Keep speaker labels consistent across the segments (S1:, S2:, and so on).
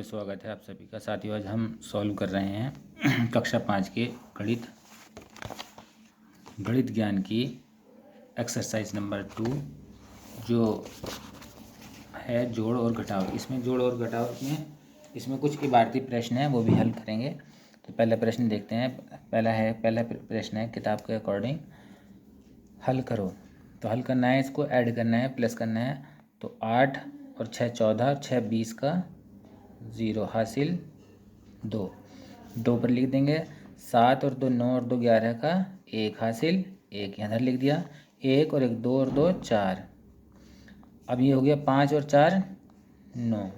S1: साथियों, स्वागत है आप सभी का। साथियों, आज हम सॉल्व कर रहे हैं कक्षा 5 के गणित ज्ञान की एक्सरसाइज नंबर 2, जो है जोड़ और घटाव। इसमें जोड़ और घटाव में इसमें कुछ इबारती प्रश्न हैं, वो भी हल करेंगे। तो पहला प्रश्न देखते हैं। पहला प्रश्न है किताब के अकॉर्डिंग हल करो। तो हल करना है, इसको ऐड करना है, प्लस करना है। तो 8 और 6 14 और 6 20 का 0 हासिल 2 पर लिख देंगे। 7 और 2 9 और 2 11 का 1 हासिल 1, यहाँ लिख दिया। 1 और 1 2 और 2 4। अब ये हो गया 5 और 4 9।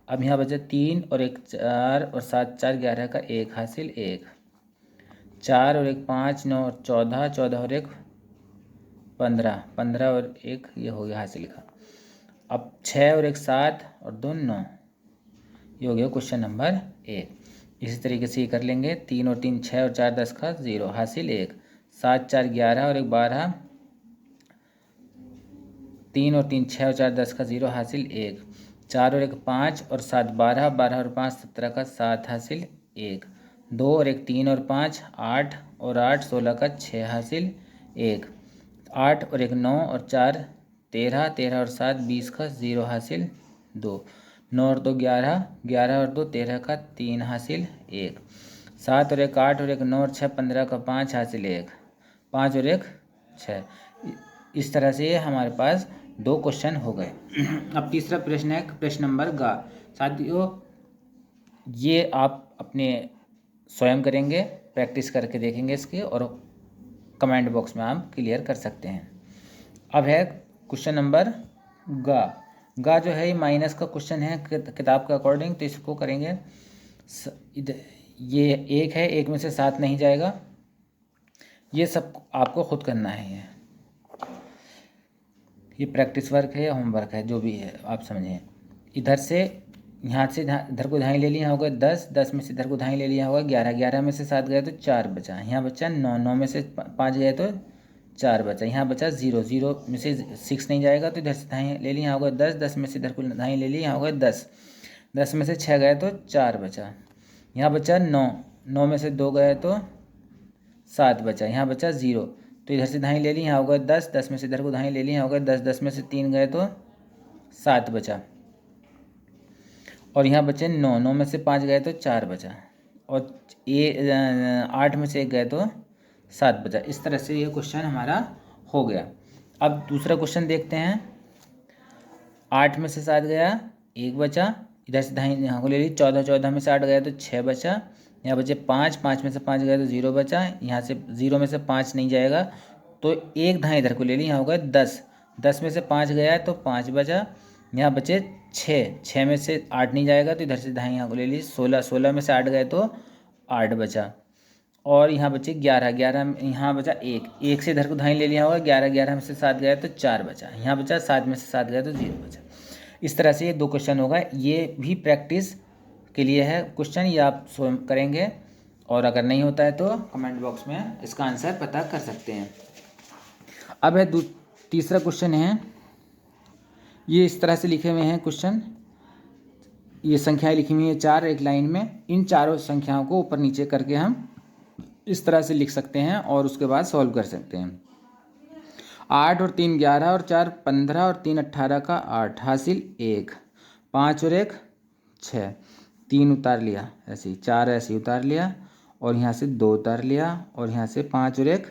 S1: अब यहाँ बचा 3 और 1 4 और 7 4 11 का 1 हासिल 1। 4 और 1 5 9 और 14 14 और 1 15 15 और 1 ये हो गया हासिल का। अब 6 और 1 7 और 2 9, ये हो गया क्वेश्चन नंबर 1। इसी तरीके से ये कर लेंगे। 3 और 3 6 और 4 10 का 0 हासिल 1। 7 4 11 और 1 12। 3 और 3 6 और 4 10 का 0 हासिल 1। 4 और 1 5 और 7 12 12 और 5 17 का 7 हासिल 1। 2 और 1 3 और 5 8 और 8 16 का 6 हासिल 1। 8 और 1 9 और 4 13 13 और 7 20 का 0 हासिल 2। 9 और 2 11 11 और 2 13 का 3 हासिल 1। 7 और 1 8 और 1 9 और 6 15 का 5 हासिल 1। 5 और 1 6। इस तरह से हमारे पास 2 क्वेश्चन हो गए। अब तीसरा प्रश्न है प्रश्न नंबर गा। साथियों, ये आप अपने स्वयं करेंगे, प्रैक्टिस करके देखेंगे इसके, और कमेंट बॉक्स में आप क्लियर कर सकते हैं। अब है क्वेश्चन नंबर गा जो है ये माइनस का क्वेश्चन है किताब के अकॉर्डिंग। तो इसको करेंगे। ये 1 है, 1 में से 7 नहीं जाएगा। ये सब आपको खुद करना है। ये प्रैक्टिस वर्क है या होमवर्क है, जो भी है आप समझें। इधर से यहाँ से इधर को धाई ले लिया होगा 10 10 में से इधर को धाई ले लिया होगा 11 11 में से 7 गए तो 4 बचा। यहाँ बचा 9 9 में से 5 गए तो 4 बचा। यहाँ बचा 0 0 में से 6 नहीं जाएगा, तो इधर से धाई ले लिया होगा 10 10 में से इधर को धाई ले लिया होगा 10 10 में से 6 गए तो 4 बचा। यहाँ बचा 9 9 में से 2 गए तो 7 बचा। यहाँ बचा 0, तो इधर से धाई ले ली, यहाँ होगा 10 10 में से इधर को धाई ले ली, यहाँ होगा 10 10 में से 3 गए तो 7 बचा। और यहाँ बचे 9 9 में से 5 गए तो 4 बचा। और 8 में से 1 गए तो 7 बचा। इस तरह से ये क्वेश्चन हमारा हो गया। अब दूसरा क्वेश्चन देखते हैं। 8 में से 7 गया 1 बचा, इधर से धाई यहाँ को ले ली। 14 14 में से 8 गया तो 6 बचा। यहाँ बचे 5 5 में से 5 गए तो 0 बचा। यहाँ से 0 में से 5 नहीं जाएगा, तो एक धाई इधर को ले ली, यहाँ होगा 10 10 में से 5 गया तो 5 बचा। यहाँ बचे 6 6 में से 8 नहीं जाएगा, तो इधर से धाई यहाँ को ले ली। 16 16 में से 8 गए तो 8 बचा। और यहाँ बचे 11 11 यहाँ बचा 1 1 से इधर को धाई ले लिया होगा। 11 11 में से 7 गया तो 4 बचा। यहाँ बचा 7 में से 7 गया तो 0 बचा। इस तरह से ये 2 क्वेश्चन होगा। ये भी प्रैक्टिस के लिए है क्वेश्चन, ये आप स्वयं करेंगे, और अगर नहीं होता है तो कमेंट बॉक्स में इसका आंसर पता कर सकते हैं। अब है तीसरा क्वेश्चन है। ये इस तरह से लिखे हुए हैं क्वेश्चन। ये संख्याएं लिखी हुई हैं 4 एक लाइन में। इन चारों संख्याओं को ऊपर नीचे करके हम इस तरह से लिख सकते हैं और उसके बाद सॉल्व कर सकते हैं। 8 और 3 11 और 4 15 और 3 18 का 8 हासिल 1। 5 और 1 6। 3 उतार लिया ऐसे ही, 4 ऐसे ही उतार लिया, और यहाँ से 2 उतार लिया, और यहाँ से 5 और 1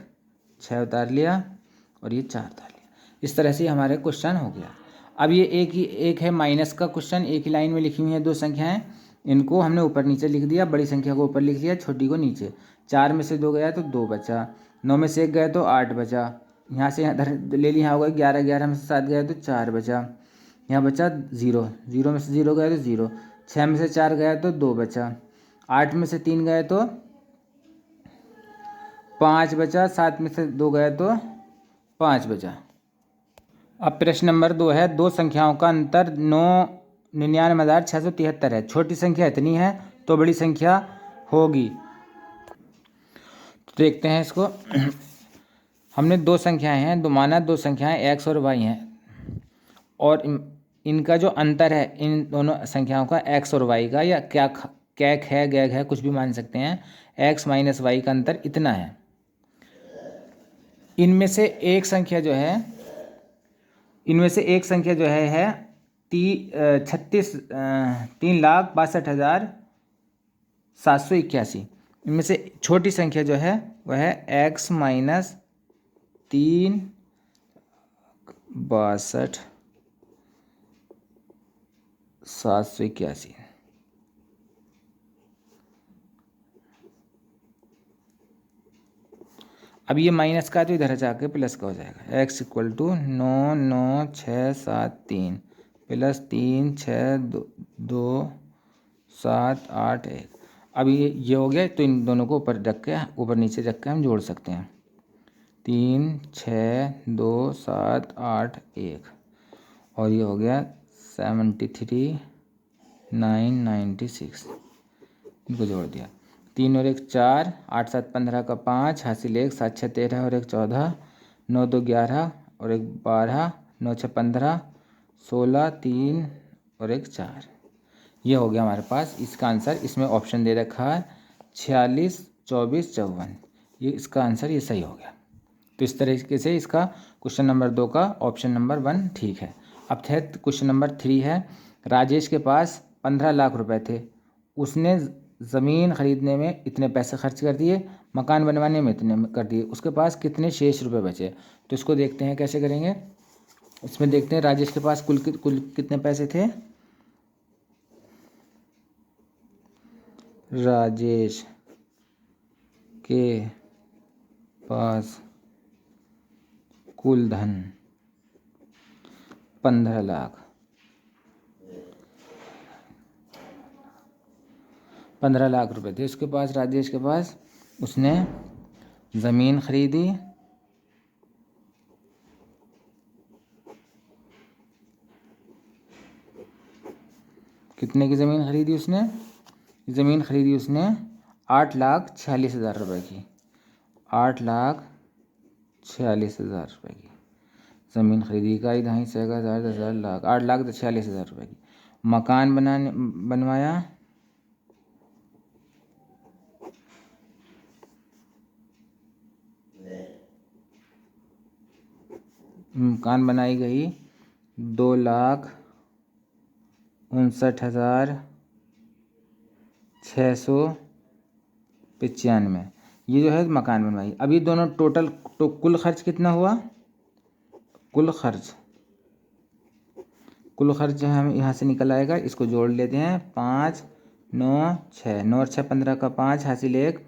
S1: 6 उतार लिया, और ये 4 उतार लिया। इस तरह से हमारे क्वेश्चन हो गया। अब ये एक है माइनस का क्वेश्चन। एक ही लाइन में लिखी हुई है 2 संख्याएं, इनको हमने ऊपर नीचे लिख दिया। बड़ी संख्या को ऊपर लिख दिया, छोटी को नीचे। 4 में से 2 गया तो 2 बचा। 9 में से 1 गया तो 8 बचा। यहाँ से इधर ले लिया होगा 11 11 में से 7 गया तो 4 बचा। यहाँ बचा 0 0 में से 0 गया तो 0। 6 में से 4 गया तो 2 बचा। 8 में से 3 गए तो 5 बचा। 7 में से 2 गए तो 5 बचा। अब प्रश्न नंबर 2 है। 2 संख्याओं का अंतर 99,673 है। छोटी संख्या इतनी है तो बड़ी संख्या होगी। तो देखते हैं इसको। हमने 2 संख्याएं हैं, माना 2 संख्याएं x और y हैं, और इनका जो अंतर है इन दोनों संख्याओं का एक्स और वाई का, या क्या कैक है गैग है कुछ भी मान सकते हैं, एक्स माइनस वाई का अंतर इतना है। इनमें से एक संख्या जो है, इनमें से एक संख्या जो है 3,62,781। इनमें से छोटी संख्या जो है वह है एक्स माइनस 3,62,781। अब ये माइनस का तो इधर जाके प्लस का हो जाएगा। X equal to 9,9,6,7,3 plus 3,6,2,7,8,1। अब ये हो गया, तो इन दोनों को ऊपर रख के, ऊपर नीचे रख के हम जोड़ सकते हैं। 3,6,2,7,8,1 और ये हो गया 73,996। इनको जोड़ दिया। 3 और 1 4, 8 7 15 का 5 हासिल 1, 7 6 13 और 1 14, 9 2 11 और 1 12, 9 6 15, 16 3 और 1 4। ये हो गया हमारे पास इसका आंसर। इसमें ऑप्शन दे रखा है 46 24 54। ये इसका आंसर ये सही हो गया। तो इस तरीके से इसका क्वेश्चन नंबर 2 का ऑप्शन नंबर 1 ठीक है। अब थे क्वेश्चन नंबर 3 है, राजेश के पास 15 लाख रुपए थे, उसने ज़मीन खरीदने में इतने पैसे खर्च कर दिए, मकान बनवाने में इतने कर दिए, उसके पास कितने शेष रुपए बचे। तो इसको देखते हैं कैसे करेंगे। इसमें देखते हैं राजेश के पास कुल कितने पैसे थे। राजेश के पास कुल धन 15 लाख, 15 लाख रुपए थे उसके पास, राजेश के पास। उसने ज़मीन खरीदी, कितने की ज़मीन खरीदी उसने, ज़मीन खरीदी उसने 8,46,000 रुपये की, 8,46,000 रुपये की ज़मीन खरीदी। इकाई दहाई सैकड़ा हज़ार 10,000 लाख, 8,46,000 रुपये की। मकान बनवाया, मकान बनाई गई 2,59,695। ये जो है मकान बनवाई। अभी दोनों टोटल कुल खर्च कितना हुआ, कुल खर्च जो है हम यहाँ से निकल आएगा, इसको जोड़ लेते हैं। 5 9 6, 9 और 6 15 का 5 हासिल 1,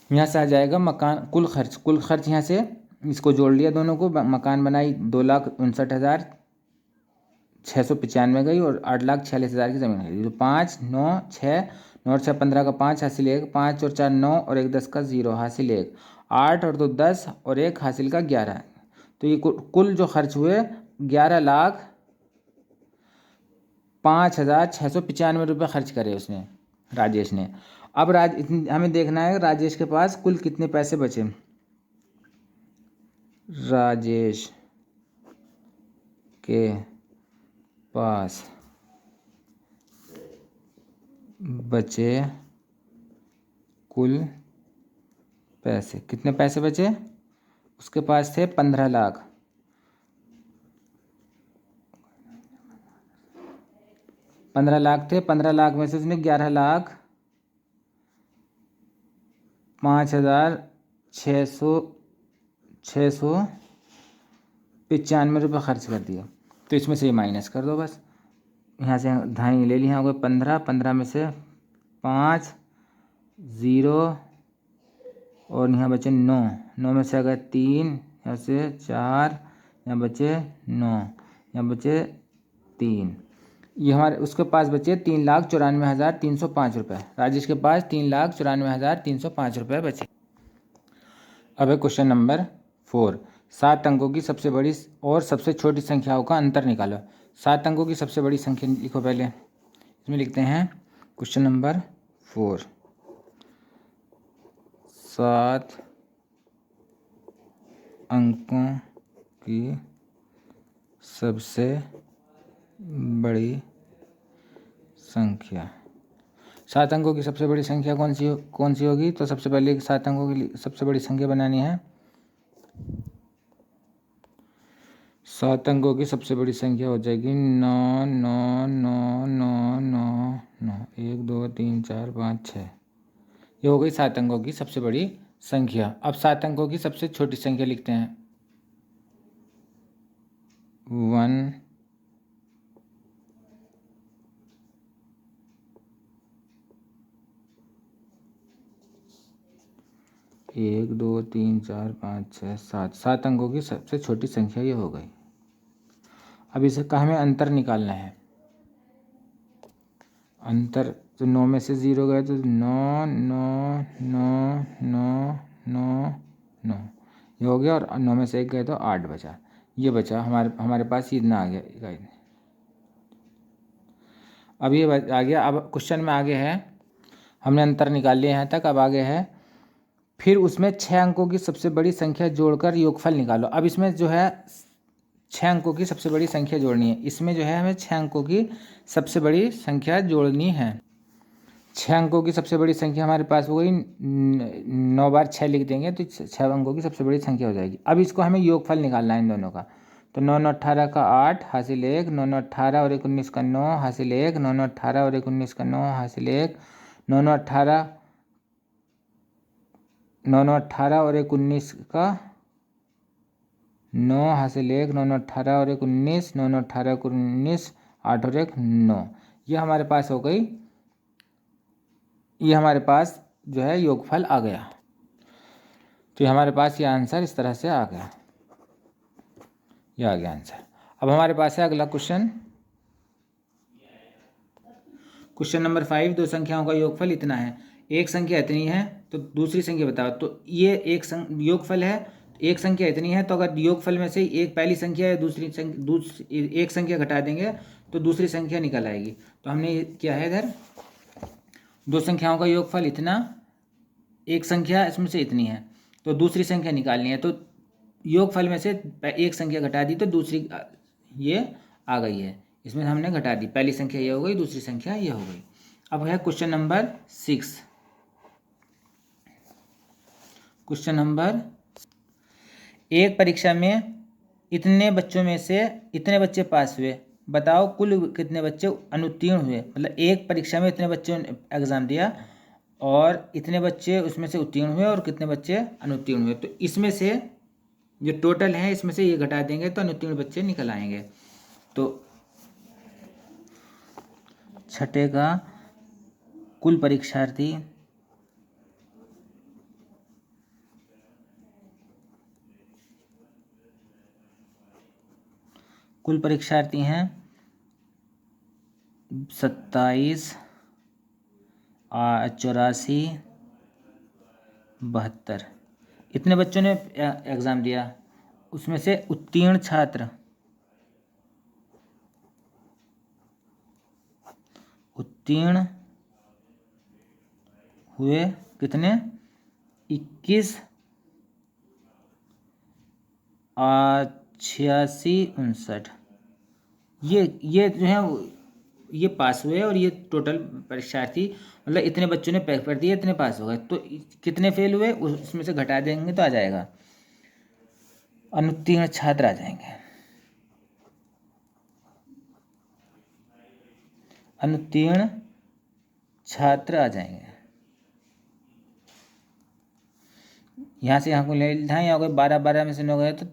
S1: यहाँ से आ जाएगा मकान कुल खर्च यहाँ से इसको जोड़ लिया दोनों को। मकान बनाई 2,59,695 गई और 8,46,000 की ज़मीन खरीदी। तो 5 9 6, 9 और 6 15 का 5 हासिल 1, 5 और 4 9 और 1 10 का 0 हासिल 1, 8 और 2 10 और 1 हासिल का 11। तो ये कुल जो खर्च हुए 11,05,695 रुपये खर्च करे उसने, राजेश ने। अब हमें देखना है राजेश के पास कुल कितने पैसे बचे। राजेश के पास बचे कुल पैसे, कितने पैसे बचे उसके पास थे 15 लाख, 15 लाख थे। 15 लाख में से उसने 11,05,695 रुपये खर्च कर दिया। तो इसमें से ये माइनस कर दो बस। यहाँ से धाई ले लिया, हो गए 15, 15 में से 5 0 और यहाँ बचे 9, 9 में से अगर 3, यहाँ से 4, यहाँ बचे 9, यहाँ बचे 3। ये हमारे उसके पास बचे 3,94,305 रुपये। राजेश के पास 3,94,305 रुपये बचे। अब है क्वेश्चन नंबर 4, 7 अंकों की सबसे बड़ी और सबसे छोटी संख्याओं का अंतर निकालो। 7 अंकों की सबसे बड़ी संख्या लिखो पहले। इसमें लिखते हैं क्वेश्चन नंबर 4, 7 अंकों की सबसे बड़ी संख्या। 7 अंकों की सबसे बड़ी संख्या कौन सी होगी? तो सबसे पहले 7 अंकों की सबसे बड़ी संख्या बनानी है। 7 अंकों की सबसे बड़ी संख्या हो जाएगी 9 9 9 9 9 9 1 2 3 4 5 6। ये हो गई 7 अंकों की सबसे बड़ी संख्या। अब 7 अंकों की सबसे छोटी संख्या लिखते हैं 1 1 2 3 4 5 6 7। 7 अंकों की सबसे छोटी संख्या ये हो गई। अब इसका हमें अंतर निकालना है। अंतर तो 9 में से 0 गए तो 9 9 9 9 9 9 ये हो गया, और 9 में से 1 गए तो 8 बचा। ये बचा हमारे पास इतना आ गया। अब ये आ गया। अब क्वेश्चन में आगे है, हमने अंतर निकाल लिया यहाँ तक। अब आगे है, फिर उसमें 6 अंकों की सबसे बड़ी संख्या जोड़कर योगफल निकालो। अब इसमें जो है 6 अंकों की सबसे बड़ी संख्या जोड़नी है। इसमें जो है हमें 6 अंकों की सबसे बड़ी संख्या जोड़नी है। 6 अंकों की सबसे बड़ी संख्या हमारे पास हो गई 9 बार 6 लिख देंगे तो 6 अंकों की सबसे बड़ी संख्या हो जाएगी। अब इसको हमें योगफल निकालना है इन दोनों का। तो 9 9 18 का 8 हासिल 1, 9 9 18 और 1 19 का 9 हासिल 1, 9 9 18 और 1 19 का 9 हासिल 1, 9 9 18 9 9 18 और 1 19 का 9 हासिल 1, 9 9 18 और 1 19, 9 9 18 और 19 8 और 1 9। ये हमारे पास हो गई। ये हमारे पास जो है योगफल आ गया। तो हमारे पास ये आंसर इस तरह से आ गया। ये आ गया आंसर। अब हमारे पास है अगला क्वेश्चन। क्वेश्चन नंबर 5, दो संख्याओं का योगफल इतना है। एक संख्या इतनी है तो दूसरी संख्या बताओ। तो ये एक योगफल है, एक संख्या इतनी है, तो अगर योगफल में से एक पहली संख्या है एक संख्या घटा देंगे तो दूसरी संख्या निकल आएगी। तो हमने क्या है इधर, दो संख्याओं का योगफल इतना, एक संख्या इसमें से इतनी है तो दूसरी संख्या निकालनी है। तो योगफल में से एक संख्या घटा दी तो दूसरी ये आ गई है। इसमें हमने घटा दी, पहली संख्या ये हो गई, दूसरी संख्या ये हो गई। अब है क्वेश्चन नंबर 6। क्वेश्चन नंबर, एक परीक्षा में इतने बच्चों में से इतने बच्चे पास हुए, बताओ कुल कितने बच्चे अनुत्तीर्ण हुए। मतलब एक परीक्षा में इतने बच्चों ने एग्ज़ाम दिया और इतने बच्चे उसमें से उत्तीर्ण हुए और कितने बच्चे अनुत्तीर्ण हुए। तो इसमें से जो टोटल है इसमें से ये घटा देंगे तो अनुत्तीर्ण बच्चे निकल आएंगे। तो छठे का कुल परीक्षार्थी हैं 27 84 72। इतने बच्चों ने एग्ज़ाम दिया, उसमें से उत्तीर्ण छात्र उत्तीर्ण हुए कितने, 21 86 59। ये जो है ये पास हुए और ये टोटल परीक्षार्थी, मतलब इतने बच्चों ने पेपर दिए इतने पास हो गए। तो कितने फेल हुए उसमें से घटा देंगे तो आ जाएगा, अनुत्तीर्ण छात्र आ जाएंगे। अनुत्तीर्ण छात्र आ जाएंगे। यहाँ से यहाँ को ले लिया, यहाँ हो गए 12 12 में से 9 गए तो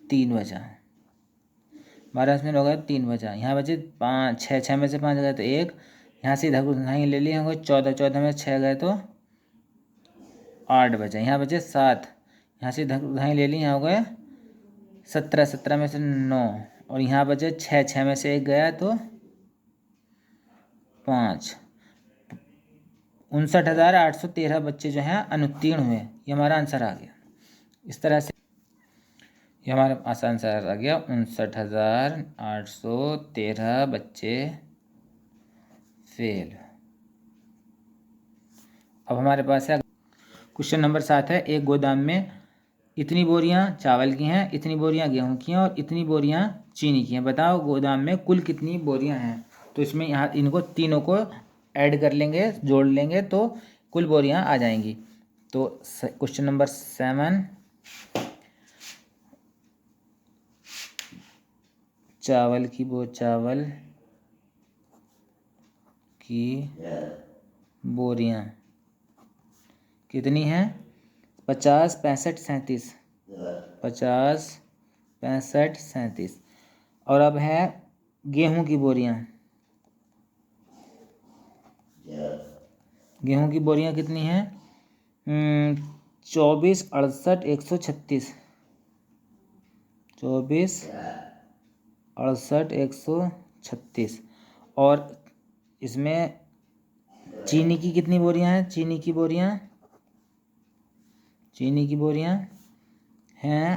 S1: 3 बचा, 12 में 9 गए 3 बचा। यहाँ बचे 5 6 6 में से 5 गए तो 1, यहाँ से इधर यहाँ ले लिए, 14 14 में 6 गए तो 8 बचा। यहाँ बचे 7, यहाँ से इधर ले लिए, यहाँ हो गए 17 17 में से 9, और यहाँ बचे 6 6 में से 1 गया तो 5। 59,813 बच्चे जो हैं अनुत्तीर्ण हुए। ये हमारा आंसर आ गया। इस तरह से ये हमारा आंसर आ गया, 59,813 बच्चे फेल। अब हमारे पास है क्वेश्चन नंबर 7 है, एक गोदाम में इतनी बोरियां चावल की हैं, इतनी बोरियां गेहूं की हैं और इतनी बोरियां चीनी की हैं। बताओ गोदाम में कुल कितनी बोरियां हैं। तो इसमें यहाँ इनको तीनों को ऐड कर लेंगे, जोड़ लेंगे तो कुल बोरियां आ जाएंगी। तो क्वेश्चन नंबर 7, चावल की बोरियां कितनी हैं? 50, 65, 37। 50, 65, 37। और अब है गेहूं की बोरियां। गेहूं की बोरियां कितनी हैं? 24, 68, 136। 24, 68, 136। और इसमें चीनी की कितनी बोरियां हैं? चीनी की बोरियां हैं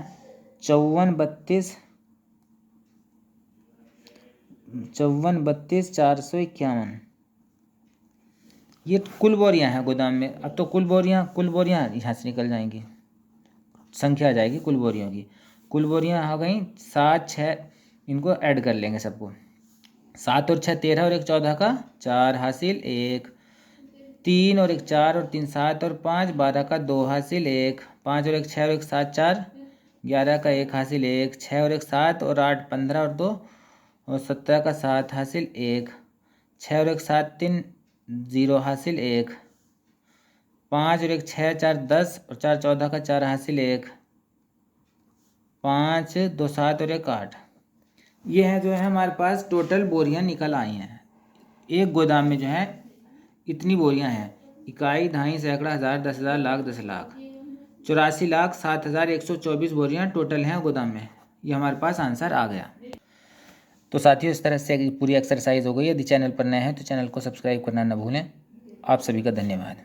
S1: 54, 32, 451। ये कुल बोरियां हैं गोदाम में। अब तो कुल बोरियां यहाँ से निकल जाएंगी, संख्या आ जाएगी कुल बोरियों की। कुल बोरियां आ गई 7, 6, इनको ऐड कर लेंगे सबको। 7 और 6 13 और 1 14 का 4 हासिल 1। 3 और 1 4 और 3 7 और 5 12 का 2 हासिल 1। 5 और 1 6 और 1 7 4 11 का 1 हासिल 1। 6 और 1 7 और 8 15 और 2 और 17 का 7 हासिल 1। 6 और 1 7 3 0 हासिल 1। 5 और 1 6 4 10 और 4 14 का 4 हासिल 1। 5 2 7 और 1 8। ये है जो है हमारे पास टोटल बोरियां निकल आई हैं। एक गोदाम में जो है इतनी बोरियां हैं। इकाई, दहाई, सैकड़ा, हज़ार, 10,000, लाख, 10 लाख, 84,07,124 बोरियां टोटल हैं गोदाम में। ये हमारे पास आंसर आ गया। तो साथियों, इस तरह से पूरी एक्सरसाइज हो गई। यदि चैनल पर नए हैं तो चैनल को सब्सक्राइब करना न भूलें। आप सभी का धन्यवाद।